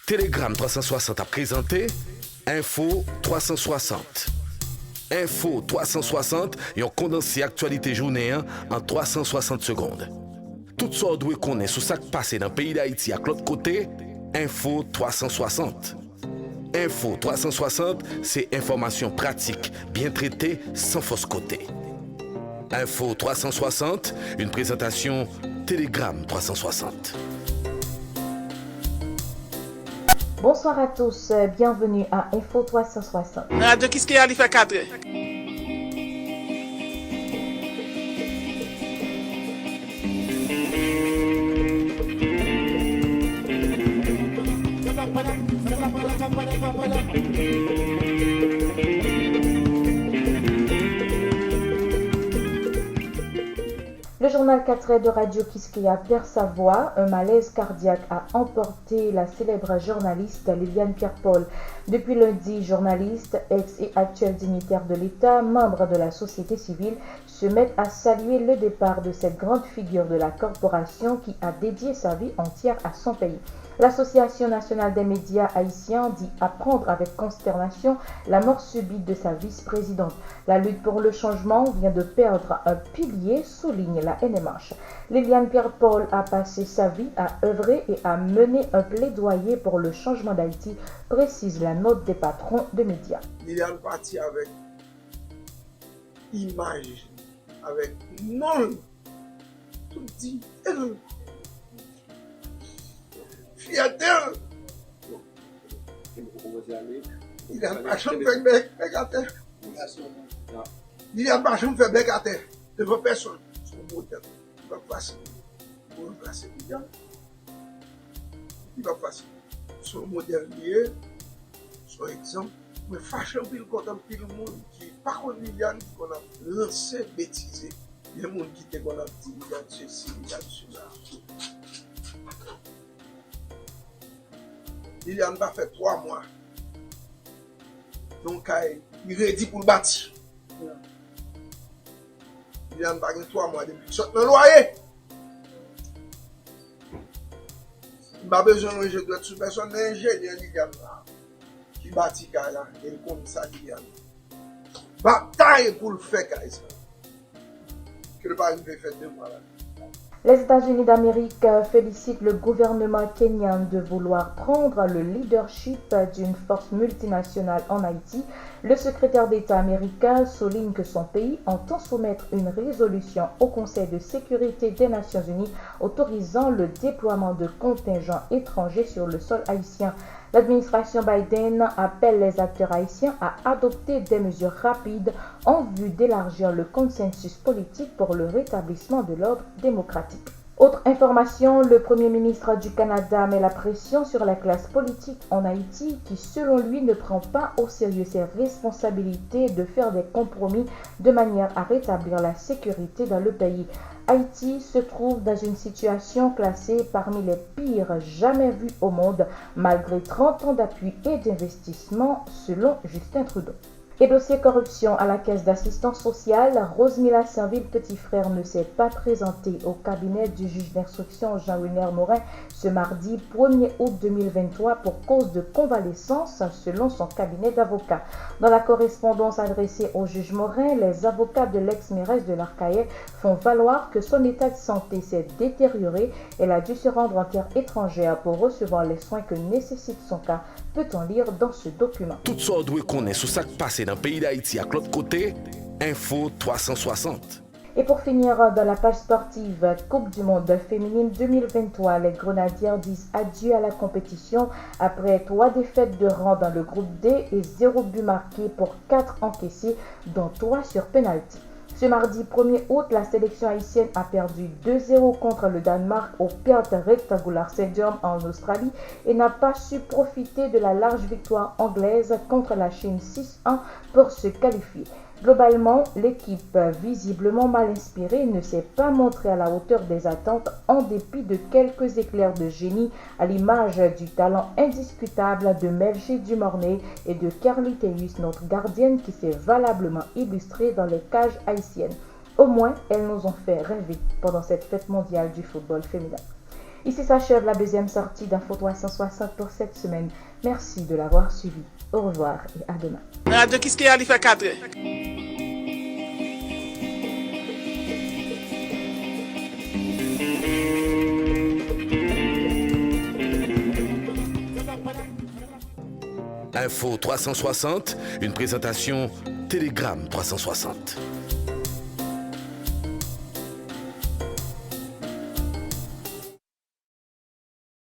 Telegram 360 a présenté Info 360. Info 360 et on condensé actualité journée en 360 secondes. Tout ça doit connaître sur ce qui passe dans le pays d'Haïti à l'autre côté. Info 360. Info 360, c'est information pratique, bien traitée, sans fausse côté. Info 360, une présentation Telegram 360. Bonsoir à tous, bienvenue à Info 360. Radio qu'est-ce qu'il y a à faire 4 Le journal 4 de Radio Kiskeya perd sa voix. Un malaise cardiaque a emporté la célèbre journaliste Liliane Pierre-Paul. Depuis lundi, journaliste, ex et actuel dignitaire de l'État, membre de la société civile, se mettent à saluer le départ de cette grande figure de la corporation qui a dédié sa vie entière à son pays. L'Association nationale des médias haïtiens dit apprendre avec consternation la mort subite de sa vice-présidente. La lutte pour le changement vient de perdre un pilier, souligne la NMH. Liliane Pierre-Paul a passé sa vie à œuvrer et à mener un plaidoyer pour le changement d'Haïti, précise la note des patrons de médias. Liliane partit avec image, avec nom, tout dit. Fierté. Il a pas chambre fait bec à terre. Il a pas chambre fait bec à terre. Devant personne. Son modèle. Il va passer. Pour remplacer Liliane. Il va passer. Son modèle lié, son exemple. Mais fâché un pile contre un pile monde qui, par contre, Liliane, qu'on a lancé, bêtisé. Il y a des gens qui étaient qu'on a dit, Liliane, ceci, Liliane, cela. Liliane va faire 3 mois. Donc, il est ready pour le bâtir. Liliane va faire 3 mois depuis qu'il sort dans le loyer. Il n'a pas besoin de rejeter de personne, mais ingénieur Liliane qui bâtit là, et le commissaire Liliane. Bataille pour le faire, ça. Que le pas faire 2 mois là. Les États-Unis d'Amérique félicitent le gouvernement kenyan de vouloir prendre le leadership d'une force multinationale en Haïti. Le secrétaire d'État américain souligne que son pays entend soumettre une résolution au Conseil de sécurité des Nations Unies autorisant le déploiement de contingents étrangers sur le sol haïtien. L'administration Biden appelle les acteurs haïtiens à adopter des mesures rapides en vue d'élargir le consensus politique pour le rétablissement de l'ordre démocratique. Autre information, le Premier ministre du Canada met la pression sur la classe politique en Haïti qui, selon lui, ne prend pas au sérieux ses responsabilités de faire des compromis de manière à rétablir la sécurité dans le pays. Haïti se trouve dans une situation classée parmi les pires jamais vues au monde, malgré 30 ans d'appui et d'investissement, selon Justin Trudeau. Et dossier corruption à la caisse d'assistance sociale, Rosemilla Saint-Ville-Petit-Frère ne s'est pas présentée au cabinet du juge d'instruction Jean-René Morin ce mardi 1er août 2023 pour cause de convalescence selon son cabinet d'avocats. Dans la correspondance adressée au juge Morin, les avocats de l'ex-mairesse de l'Arcahaie font valoir que son état de santé s'est détérioré. Elle a dû se rendre en terre étrangère pour recevoir les soins que nécessite son cas, peut-on lire dans ce document. Tout ça doit connaître sur ce qui passe dans le pays d'Haïti à l'autre côté. Info 360. Et pour finir, dans la page sportive, Coupe du Monde féminine 2023, les Grenadières disent adieu à la compétition après 3 défaites de rang dans le groupe D et 0 but marqué pour 4 encaissés, dont 3 sur penalty. Ce mardi 1er août, la sélection haïtienne a perdu 2-0 contre le Danemark au Perth Rectangular Stadium en Australie et n'a pas su profiter de la large victoire anglaise contre la Chine 6-1 pour se qualifier. Globalement, l'équipe, visiblement mal inspirée, ne s'est pas montrée à la hauteur des attentes en dépit de quelques éclairs de génie à l'image du talent indiscutable de Melchi Dumornay et de Carly Théus, notre gardienne qui s'est valablement illustrée dans les cages haïtiennes. Au moins, elles nous ont fait rêver pendant cette fête mondiale du football féminin. Ici s'achève la deuxième sortie d'Info 360 pour cette semaine. Merci de l'avoir suivi. Au revoir et à demain. Radio qu'est-ce qu'il y a à faire 4? Info 360, une présentation Télégramme 360.